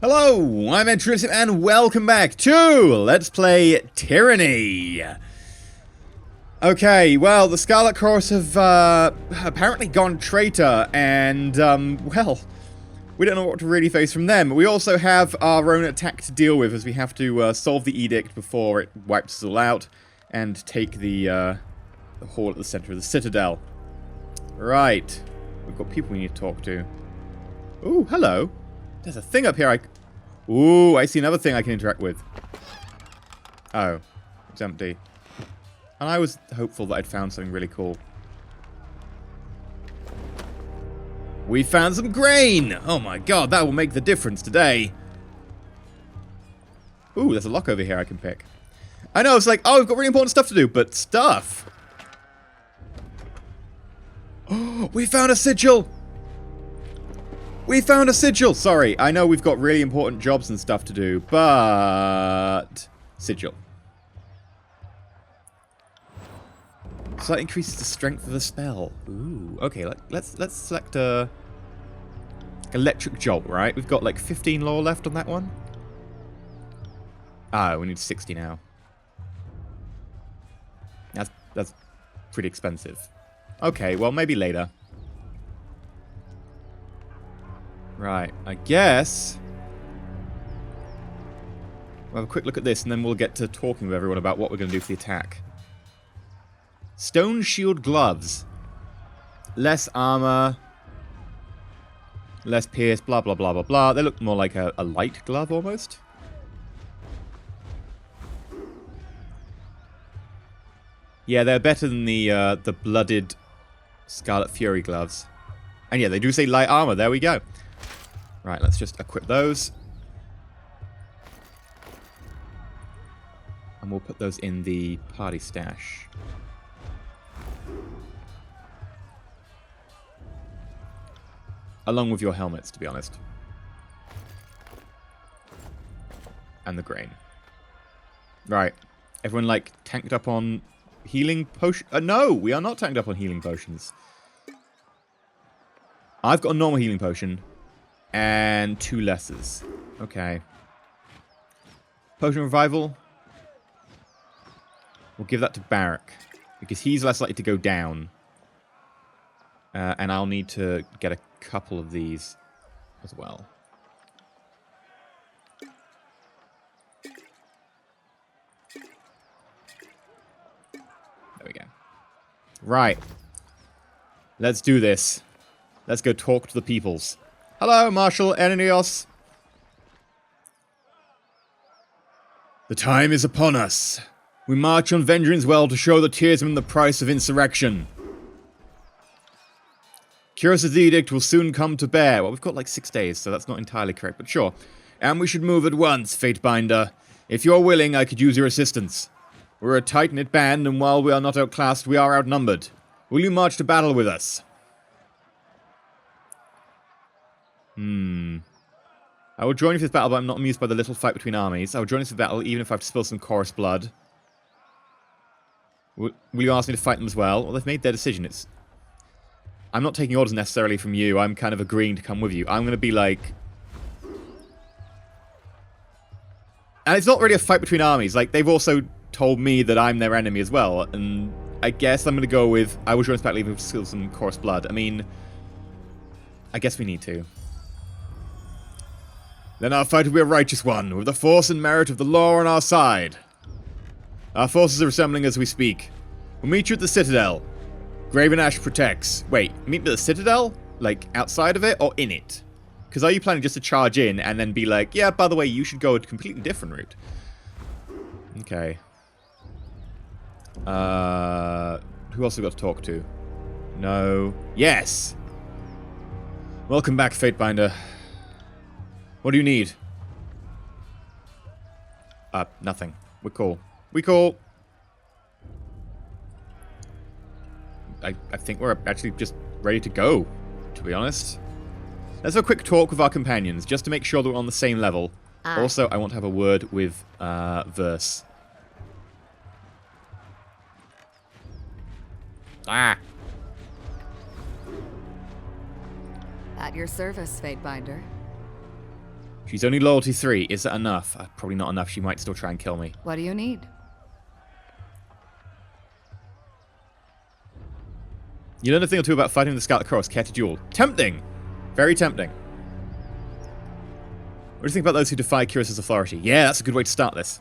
Hello, I'm EnterElysium and welcome back to Let's Play Tyranny. Okay, well, the Scarlet Cross have apparently gone traitor, and, well, we don't know what to really face from them. We also have our own attack to deal with, as we have to solve the edict before it wipes us all out, and take the hall at the center of the Citadel. Right, we've got people we need to talk to. Ooh, hello. There's a thing up here Ooh, I see another thing I can interact with. Oh, it's empty. And I was hopeful that I'd found something really cool. We found some grain! Oh my god, that will make the difference today. Ooh, there's a lock over here I can pick. I know, it's like, oh, we've got really important stuff to do, but stuff! Oh, we found a sigil! We found a sigil! Sorry, I know we've got really important jobs and stuff to do, but... sigil. So that increases the strength of the spell. Ooh, okay, let's select a... electric jolt, right? We've got like 15 lore left on that one. Ah, we need 60 now. That's pretty expensive. Okay, well, maybe later. Right, I guess... we'll have a quick look at this, and then we'll get to talking with everyone about what we're going to do for the attack. Stone shield gloves. Less armor. Less pierce, blah, blah, blah, blah, blah. They look more like a light glove, almost. Yeah, they're better than the blooded Scarlet Fury gloves. And yeah, they do say light armor. There we go. Right, let's just equip those. And we'll put those in the party stash. Along with your helmets, to be honest. And the grain. Right. Everyone, like, tanked up on healing potion? No, we are not tanked up on healing potions. I've got a normal healing potion. And 2 lessers. Okay. Potion of Revival. We'll give that to Barak. Because he's less likely to go down. And I'll need to get a couple of these as well. There we go. Right. Let's do this. Let's go talk to the peoples. Hello, Marshal Enenios. The time is upon us. We march on Vengeance Well to show the Tearsmen the price of insurrection. Curious' edict will soon come to bear. Well, we've got like 6 days, so that's not entirely correct, but sure. And we should move at once, Fatebinder. If you're willing, I could use your assistance. We're a tight-knit band, and while we are not outclassed, we are outnumbered. Will you march to battle with us? I will join you for this battle, but I'm not amused by the little fight between armies. I will join you for battle, even if I have to spill some chorus blood. Will you ask me to fight them as well? Well, they've made their decision. I'm not taking orders necessarily from you. I'm kind of agreeing to come with you. I'm going to be like... and it's not really a fight between armies. Like, they've also told me that I'm their enemy as well. And I guess I'm going to go with... I will join this battle, even if I have to spill some chorus blood. I mean... I guess we need to. Then our fight will be a righteous one, with the force and merit of the law on our side. Our forces are assembling as we speak. We'll meet you at the Citadel. Graven Ash protects. Wait, meet me at the Citadel? Like, outside of it, or in it? Because are you planning just to charge in, and then be like, yeah, by the way, you should go a completely different route? Okay. Who else have we got to talk to? No. Yes! Welcome back, Fatebinder. What do you need? Nothing. We're cool. We cool. I think we're actually just ready to go, to be honest. Let's have a quick talk with our companions, just to make sure that we're on the same level. Also, I want to have a word with Verse. Ah! At your service, Fatebinder. She's only loyalty 3. Is that enough? Probably not enough. She might still try and kill me. What do you need? You learn a thing or two about fighting the Scarlet Cross. Care to duel? Tempting! Very tempting. What do you think about those who defy Kyros's authority? Yeah, that's a good way to start this.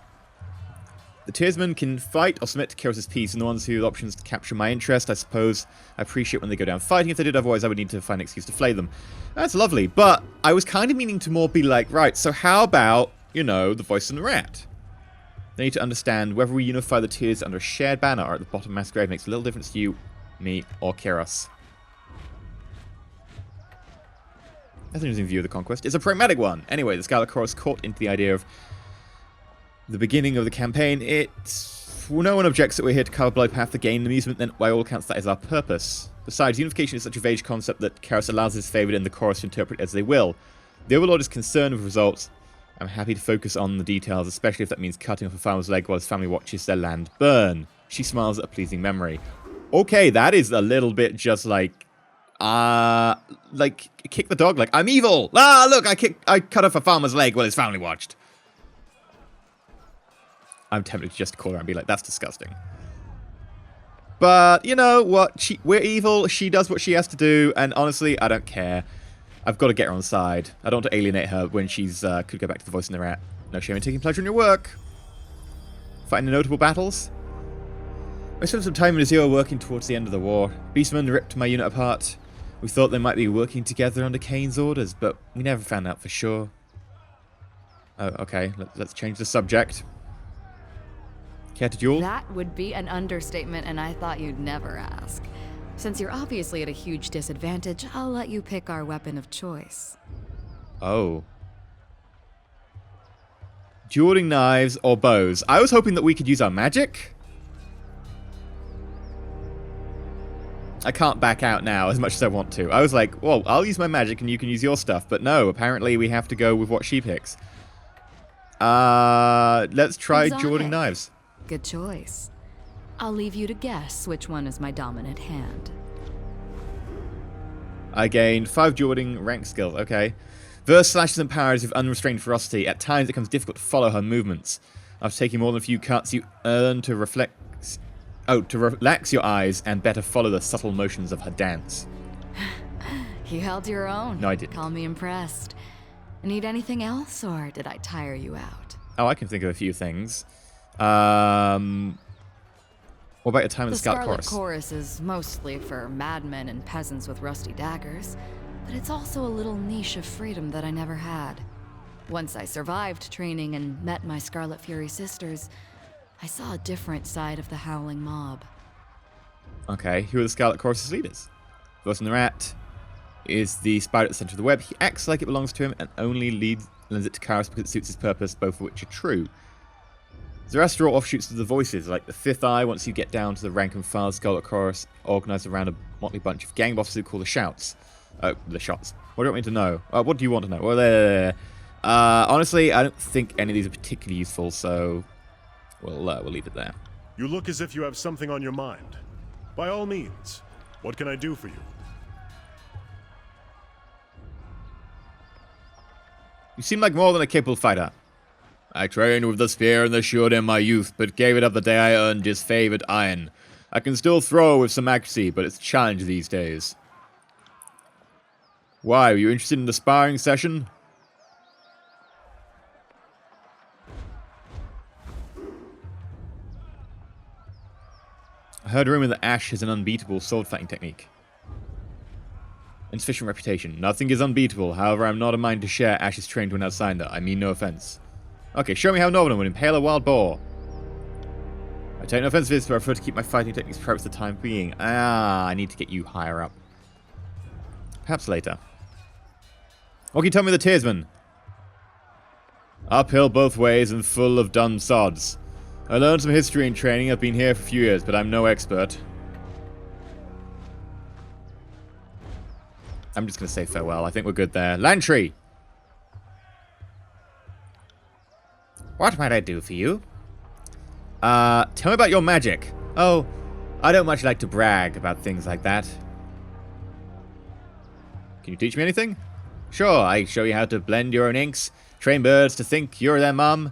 The Tearsmen can fight or submit to Kyros's peace, and the ones who have options to capture my interest, I suppose. I appreciate when they go down fighting. If they did otherwise, I would need to find an excuse to flay them. That's lovely, but I was kind of meaning to more be like, right, so how about, you know, the voice and the rat? They need to understand whether we unify the Tears under a shared banner or at the bottom of mass grave makes a little difference to you, me, or Kyros. That's an interesting view of the conquest. It's a pragmatic one. Anyway, the Scarlet Cross caught into the idea of the beginning of the campaign. Well, no one objects that we're here to cover Bloodpath to gain amusement, then by all accounts that is our purpose. Besides, unification is such a vague concept that Kyros allows his favoured in the chorus to interpret as they will. The Overlord is concerned with results. I'm happy to focus on the details, especially if that means cutting off a farmer's leg while his family watches their land burn. She smiles at a pleasing memory. Okay, that is a little bit just like kick the dog, like, I'm evil! Ah, look, I cut off a farmer's leg while his family watched. I'm tempted to just call her and be like, that's disgusting. But, you know what, we're evil, she does what she has to do, and honestly, I don't care. I've got to get her on side. I don't want to alienate her when she's, could go back to the voice in the rat. No shame in taking pleasure in your work. Fighting the notable battles. I spent some time in Azure working towards the end of the war. Beastmen ripped my unit apart. We thought they might be working together under Kane's orders, but we never found out for sure. Oh, okay. Let's change the subject. Care to duel? That would be an understatement, and I thought you'd never ask. Since you're obviously at a huge disadvantage, I'll let you pick our weapon of choice. Oh. Dueling knives or bows. I was hoping that we could use our magic. I can't back out now as much as I want to. I was like, well, I'll use my magic and you can use your stuff. But no, apparently we have to go with what she picks. Let's try dueling knives. Good choice. I'll leave you to guess which one is my dominant hand. I gained 5 dueling rank skills. Okay. Verse slashes and powers with unrestrained ferocity. At times it becomes difficult to follow her movements. After taking more than a few cuts, you earn to relax your eyes and better follow the subtle motions of her dance. You held your own. No, I didn't. Call me impressed. Need anything else, or did I tire you out? Oh, I can think of a few things. What about your time in the Scarlet Chorus? The Scarlet Chorus is mostly for madmen and peasants with rusty daggers, but it's also a little niche of freedom that I never had. Once I survived training and met my Scarlet Fury sisters, I saw a different side of the howling mob. Okay, who are the Scarlet Chorus's leaders? Voice in the Rat is the spider at the center of the web. He acts like it belongs to him and only lends it to Kyros because it suits his purpose, both of which are true. The rest are all offshoots of the voices, like the Fifth Eye. Once you get down to the rank and file, Scarlet Chorus organized around a motley bunch of gang bosses who call the Shouts. Oh, the Shots. What do you want me to know? What do you want to know? Well, honestly, I don't think any of these are particularly useful, so we'll leave it there. You look as if you have something on your mind. By all means, what can I do for you? You seem like more than a capable fighter. I trained with the spear and the shield in my youth, but gave it up the day I earned his favored iron. I can still throw with some accuracy, but it's a challenge these days. Why, are you interested in the sparring session? I heard a rumor that Ash has an unbeatable sword fighting technique. Insufficient reputation. Nothing is unbeatable, however I'm not a mind to share Ash's training to an outsider. I mean no offense. Okay, show me how Norman would impale a wild boar. I take no offense to this, but I prefer to keep my fighting techniques private for the time being. I need to get you higher up. Perhaps later. What can you tell me of the Tearsmen? Uphill both ways and full of dumb sods. I learned some history and training. I've been here for a few years, but I'm no expert. I'm just going to say farewell. I think we're good there. Lantry! What might I do for you? Tell me about your magic. Oh, I don't much like to brag about things like that. Can you teach me anything? Sure, I show you how to blend your own inks, Train birds to think you're their mum.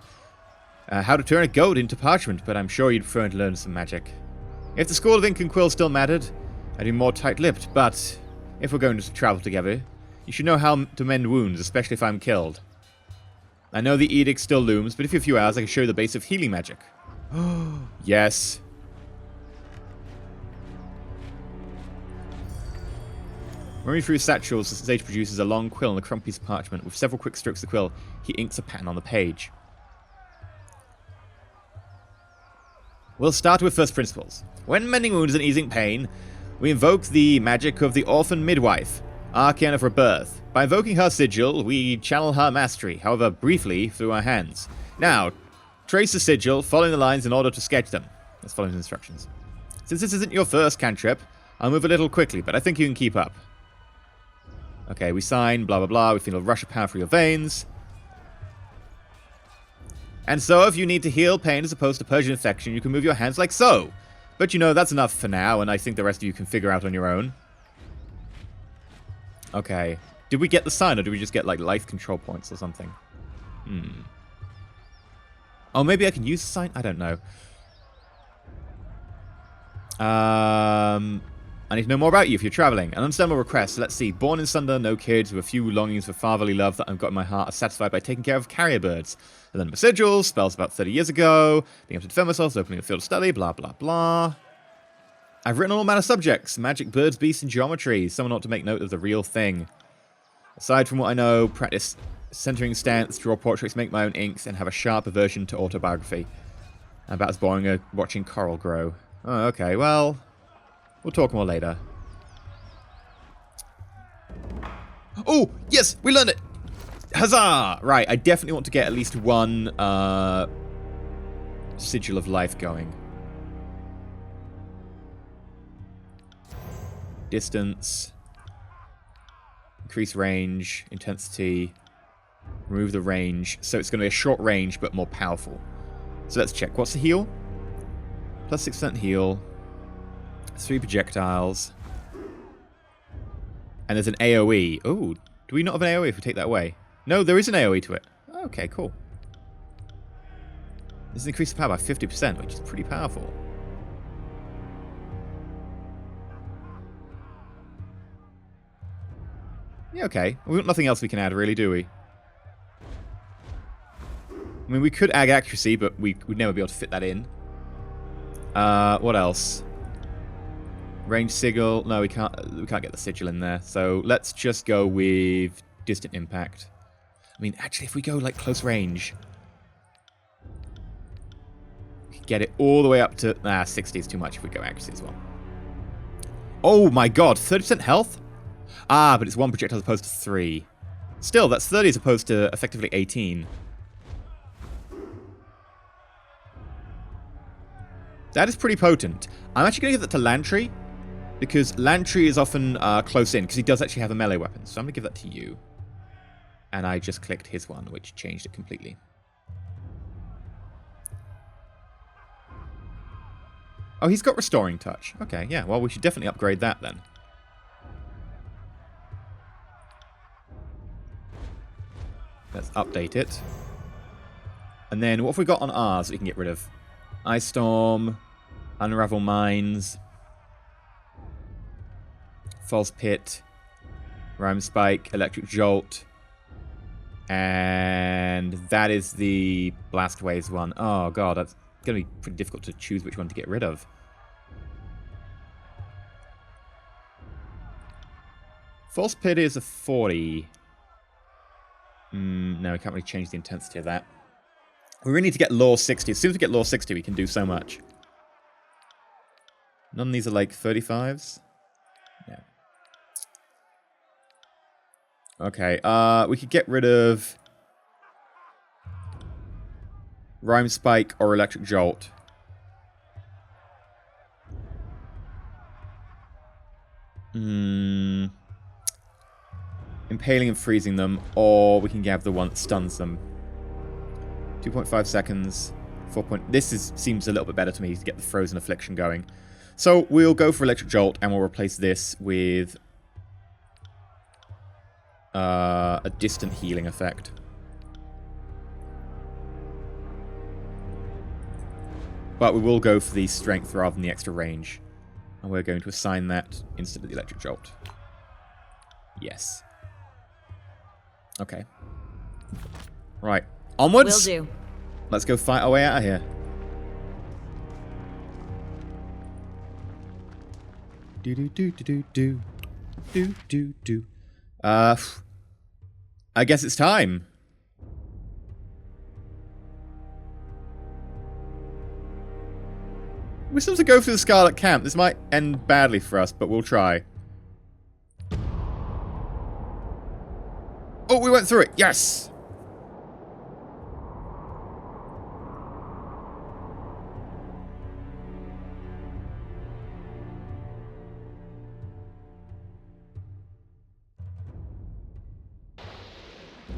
How to turn a goat into parchment, but I'm sure you'd prefer to learn some magic. If the School of Ink and Quill still mattered, I'd be more tight-lipped, but if we're going to travel together, you should know how to mend wounds, especially if I'm killed. I know the edict still looms, but if you have a few hours, I can show you the base of healing magic. Yes. Running through his satchels, the sage produces a long quill and a crumpled piece of parchment. With several quick strokes of the quill, he inks a pattern on the page. We'll start with first principles. When mending wounds and easing pain, we invoke the magic of the orphan midwife, Arcane of Rebirth. By invoking her sigil, we channel her mastery, however briefly, through our hands. Now, trace the sigil, following the lines in order to sketch them. Let's follow the instructions. Since this isn't your first cantrip, I'll move a little quickly, but I think you can keep up. Okay, we sign, blah blah blah, we feel a rush of power through your veins. And so, if you need to heal pain as opposed to purge an infection, you can move your hands like so. But you know, that's enough for now, and I think the rest of you can figure out on your own. Okay. Did we get the sign, or did we just get, like, life control points or something? Oh, maybe I can use the sign? I don't know. I need to know more about you if you're traveling. An understandable request. Let's see. Born in Sunder, no kids, with a few longings for fatherly love that I've got in my heart are satisfied by taking care of carrier birds. I learned my sigils, spells about 30 years ago, being able to defend myself, opening a field of study, blah, blah, blah. I've written on all manner of subjects. Magic, birds, beasts, and geometry. Someone ought to make note of the real thing. Aside from what I know, practice centering stance, draw portraits, make my own inks, and have a sharp aversion to autobiography. About as boring as watching coral grow. Oh, okay, well, we'll talk more later. Oh, yes, we learned it! Huzzah! Right, I definitely want to get at least one sigil of life going. Distance. Increase range, intensity, remove the range. So it's going to be a short range, but more powerful. So let's check. What's the heal? Plus 6% heal. 3 projectiles. And there's an AoE. Oh, do we not have an AoE if we take that away? No, there is an AoE to it. Okay, cool. This increases power by 50%, which is pretty powerful. Yeah, okay. We've got nothing else we can add, really, do we? I mean, we could add accuracy, but we'd never be able to fit that in. What else? Range sigil. No, we can't get the sigil in there. So let's just go with distant impact. I mean, actually, if we go, like, close range, we can get it all the way up to... 60 is too much if we go accuracy as well. Oh, my God. 30% health? Ah, but it's 1 projectile as opposed to 3. Still, that's 30 as opposed to effectively 18. That is pretty potent. I'm actually going to give that to Lantry, because Lantry is often close in, because he does actually have a melee weapon. So I'm going to give that to you. And I just clicked his one, which changed it completely. Oh, he's got Restoring Touch. Okay, yeah, well, we should definitely upgrade that then. Let's update it. And then what have we got on ours that we can get rid of? Ice Storm, Unravel Mines, False Pit, Rhyme Spike, Electric Jolt, and that is the Blast Waves one. Oh god, that's going to be pretty difficult to choose which one to get rid of. False Pit is a 40. No, we can't really change the intensity of that. We really need to get Law 60. As soon as we get Law 60, we can do so much. None of these are like 35s? Yeah. Okay, we could get rid of Rhyme Spike or Electric Jolt. Impaling and freezing them, or we can have the one that stuns them. 2.5 seconds. 4 point... This seems a little bit better to me to get the Frozen Affliction going. So we'll go for Electric Jolt, and we'll replace this with a distant healing effect. But we will go for the strength rather than the extra range. And we're going to assign that instead of the electric jolt. Yes. Okay. Right. Onwards! Will do. Let's go fight our way out of here. Do. I guess it's time. We still have to go through the Scarlet Camp. This might end badly for us, but we'll try. Oh, we went through it. Yes!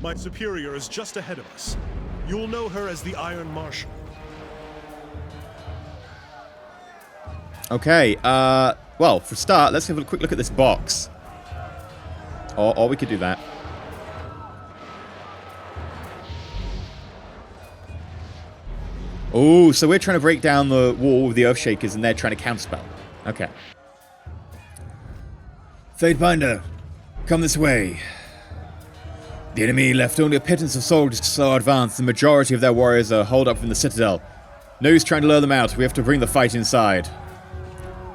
My superior is just ahead of us. You'll know her as the Iron Marshal. Okay, well, for a start, let's have a quick look at this box. Or we could do that. Oh, so we're trying to break down the wall with the Earthshakers and they're trying to counterspell. Okay. Fatebinder, come this way. The enemy left only a pittance of soldiers to slow our advance. The majority of their warriors are holed up in the Citadel. No use trying to lure them out. We have to bring the fight inside.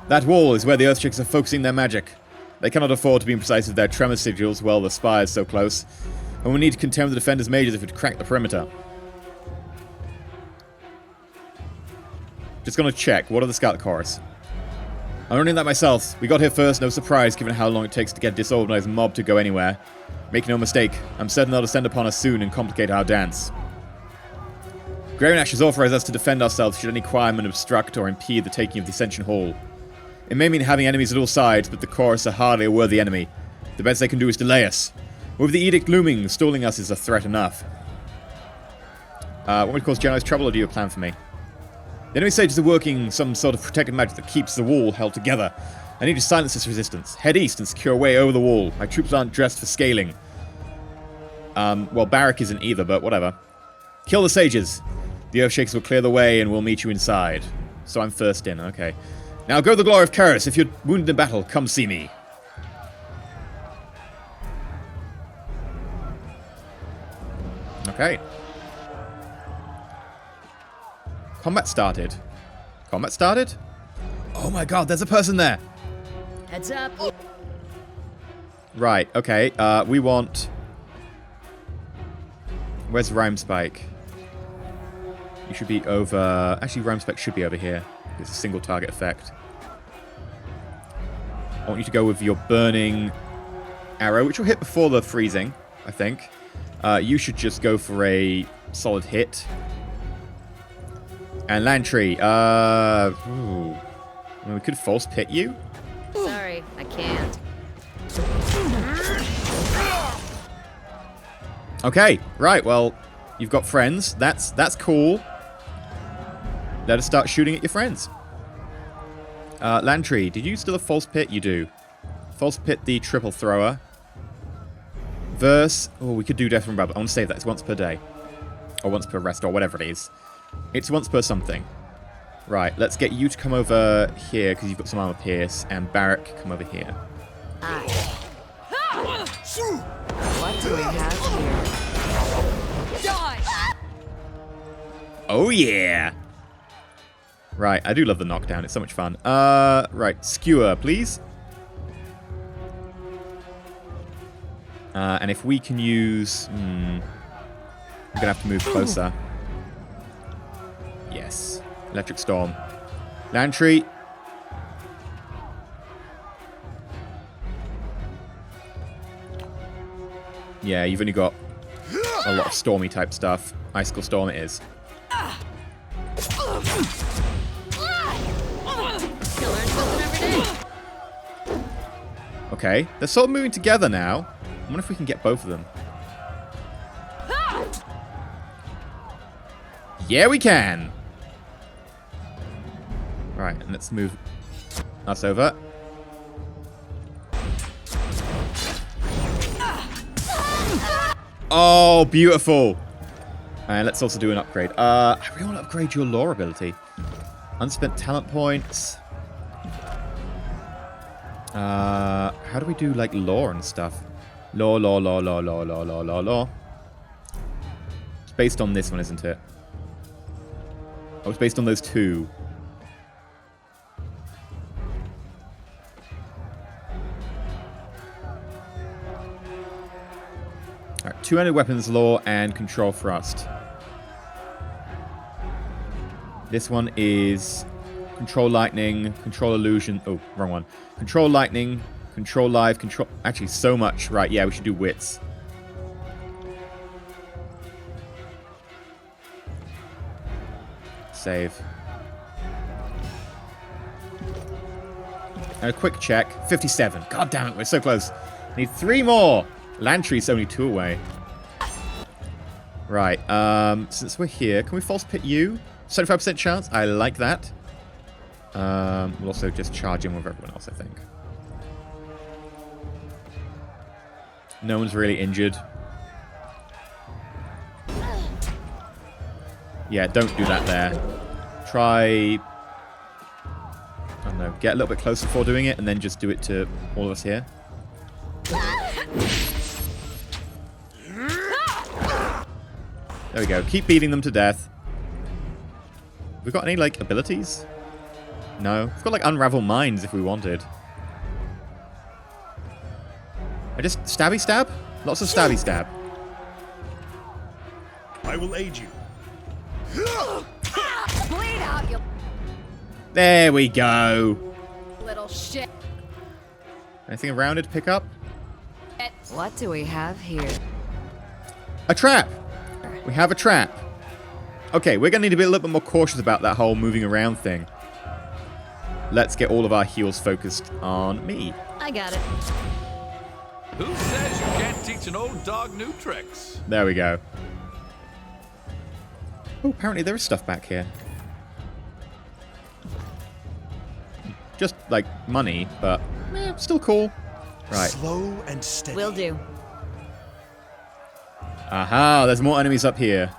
That wall is where the Earthshakers are focusing their magic. They cannot afford to be imprecise with their tremor sigils while the spire is so close. And we need to contend with the defenders' mages if we crack the perimeter. Just gonna check. What are the Scout Chorus? I'm running that myself. We got here first, no surprise given how long it takes to get a disorganized mob to go anywhere. Make no mistake, I'm certain they'll descend upon us soon and complicate our dance. Greynash has authorized us to defend ourselves should any crime obstruct or impede the taking of the Ascension Hall. It may mean having enemies at all sides, but the Chorus are hardly a worthy enemy. The best they can do is delay us. With the edict looming, stalling us is a threat enough. Want me to cause Geno's trouble, or do you have a plan for me? The enemy sages are working some sort of protected magic that keeps the wall held together. I need to silence this resistance. Head east and secure a way over the wall. My troops aren't dressed for scaling. Well, Barrack isn't either, but whatever. Kill the sages. The Earthshakers will clear the way and we'll meet you inside. So I'm first in, okay. Now go the glory of Karis. If you're wounded in battle, come see me. Okay. Combat started. Combat started? Oh my god, there's a person there. Heads up. Right, okay. We want... Where's Rhymespike? You should be over... Actually, Rhymespike should be over here. It's a single target effect. I want you to go with your burning arrow, which will hit before the freezing, I think. You should just go for a solid hit. And Lantry, I mean, we could false pit you. Sorry, I can't. Okay, right, well, you've got friends. That's cool. Let us start shooting at your friends. Lantry, did you still have false pit? You do. False pit the triple thrower. Verse. Oh, we could do Death from Above. I want to save that. It's once per day. Or once per rest, or whatever it is. It's once per something. Right, let's get you to come over here, because you've got some armor pierce, and Barrack, come over here. What do we have here? Die! Oh, yeah! Right, I do love the knockdown. It's so much fun. Right, skewer, please. And if we can use... I'm going to have to move closer. Yes. Electric Storm. Lantry. Yeah, you've only got a lot of stormy type stuff. Icicle Storm it is. Okay, they're sort of moving together now. I wonder if we can get both of them. Yeah, we can! Right, and let's move us over. Oh, beautiful! And let's also do an upgrade. I really want to upgrade your lore ability. Unspent talent points. How do we do, like, lore and stuff? Lore. It's based on this one, isn't it? Oh, it's based on those two. Alright, two-handed weapons lore and control thrust. This one is control lightning, control illusion. Oh, wrong one. Control lightning, control live, control... Actually, so much. Right, yeah, we should do wits. Save. And a quick check. 57. God damn it, we're so close. Need 3 more. Lantry's only 2 away. Right, since we're here, can we false pit you? 75% chance. I like that. We'll also just charge in with everyone else, I think. No one's really injured. Yeah, don't do that there. Try... I don't know, get a little bit closer before doing it, and then just do it to all of us here. There we go. Keep beating them to death. We've got any, like, abilities? No. We've got, like, Unravel Minds if we wanted. I just stabby stab? Lots of stabby stab. I will aid you. Bleed out, you There we go. little shit. Anything around it to pick up? What do we have here? A trap! We have a trap. Okay, we're going to need to be a little bit more cautious about that whole moving around thing. Let's get all of our heals focused on me. I got it. Who says you can't teach an old dog new tricks? There we go. Oh, apparently there is stuff back here. Just, like, money, but still cool. Right. Slow and steady. Will do. Aha, there's more enemies up here.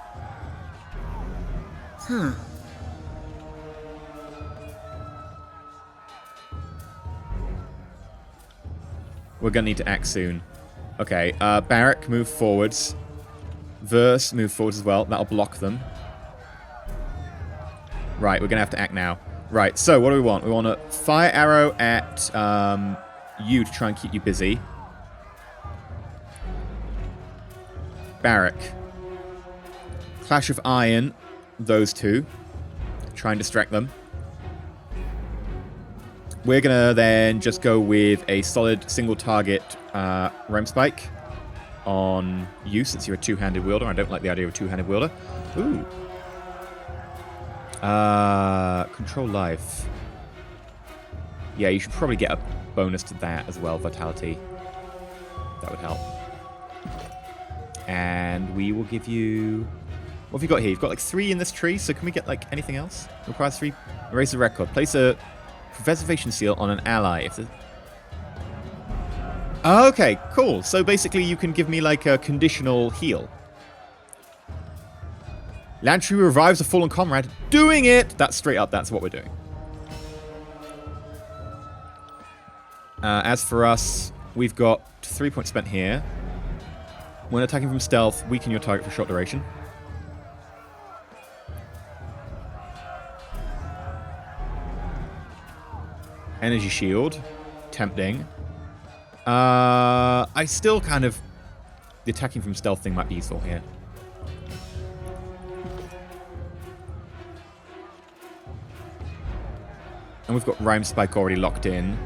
We're gonna need to act soon. Okay, Barrack, move forwards. Verse, move forwards as well. That'll block them. Right, we're gonna have to act now. Right, so what do we want? We want a fire arrow at you to try and keep you busy. Barrack. Clash of Iron, those two. Try and distract them. We're gonna then just go with a solid single target Rem Spike on you, since you're a two-handed wielder. I don't like the idea of a two-handed wielder. Ooh. Control life. Yeah, you should probably get a bonus to that as well, vitality. That would help. And we will give you... What have you got here? You've got like 3 in this tree, so can we get like anything else? Requires 3. Erase the record. Place a preservation seal on an ally. If the... Okay, cool. So basically you can give me like a conditional heal. Lantry revives a fallen comrade. Doing it! That's straight up, that's what we're doing. As for us, we've got 3 points spent here. When attacking from stealth, weaken your target for short duration. Energy shield. Tempting. I still kind of... The attacking from stealth thing might be useful here. And we've got Rhyme Spike already locked in.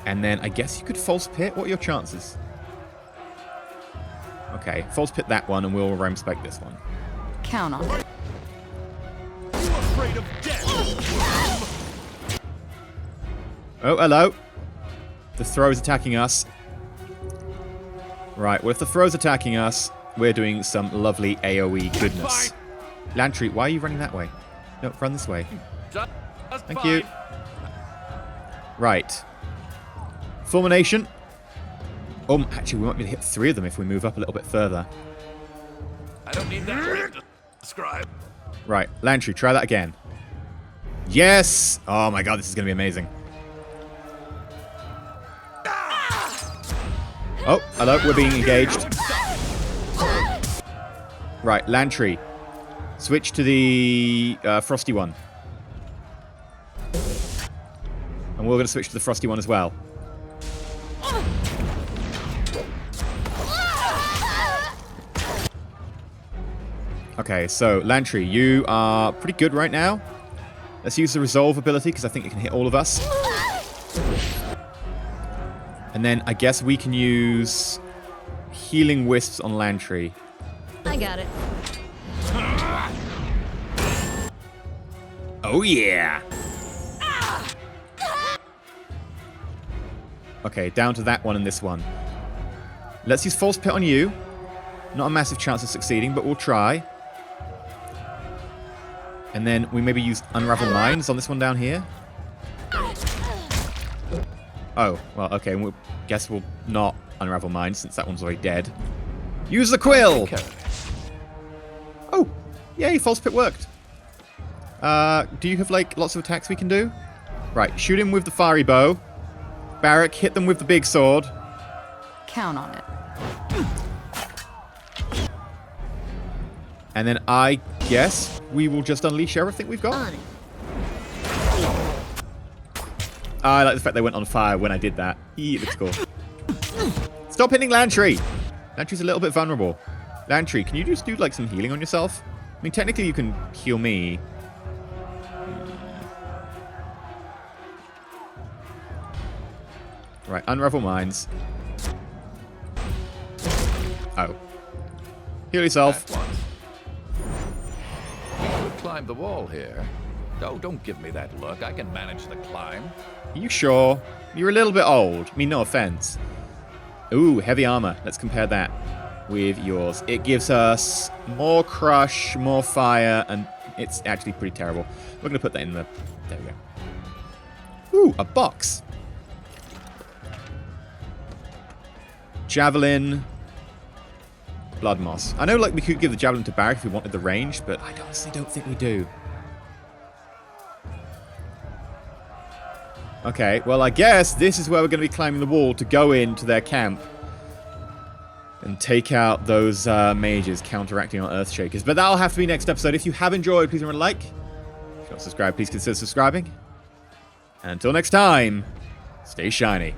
And then I guess you could false pit. What are your chances? Okay, false pit that one and we'll Rhyme Spike this one. Count on it. You afraid of death? Oh, hello. The throw's attacking us. Right, well if the throw's attacking us, we're doing some lovely AoE goodness. Lantry, why are you running that way? No, run this way. Thank you. Right. Fulmination. Oh, actually, we might be able to hit 3 of them if we move up a little bit further. I don't need that word to describe. Right, Lantry, try that again. Yes! Oh my god, this is going to be amazing. Oh, hello, we're being engaged. Right, Lantry. Switch to the frosty one. And we're going to switch to the frosty one as well. Okay, so Lantry, you are pretty good right now. Let's use the Resolve ability, because I think it can hit all of us. And then I guess we can use Healing Wisps on Lantry. I got it. Oh yeah! Okay, down to that one and this one. Let's use False Pit on you. Not a massive chance of succeeding, but we'll try. And then we maybe use Unravel Minds on this one down here. Oh, well, okay. Guess we'll not Unravel Minds since that one's already dead. Use the Quill! Okay. Oh, yay, False Pit worked. Do you have, like, lots of attacks we can do? Right, shoot him with the Fiery Bow. Barrack, hit them with the big sword. Count on it. And then I guess we will just unleash everything we've got. On it. I like the fact they went on fire when I did that. It looks cool. Stop hitting Lantry! Lantry's a little bit vulnerable. Lantry, can you just do like some healing on yourself? I mean, technically you can heal me. Right, Unravel Minds. Oh. Heal yourself. That one. You could climb the wall here. Oh, don't give me that look. I can manage the climb. Are you sure? You're a little bit old. I mean, no offense. Ooh, heavy armor. Let's compare that with yours. It gives us more crush, more fire, and it's actually pretty terrible. We're going to put that in the... There we go. Ooh, a box. Javelin. Blood Moss. I know, like, we could give the Javelin to Barrack if we wanted the range, but I honestly don't think we do. Okay, well, I guess this is where we're going to be climbing the wall to go into their camp and take out those mages counteracting our Earthshakers. But that'll have to be next episode. If you have enjoyed, please remember to like. If you're not subscribed, please consider subscribing. And until next time, stay shiny.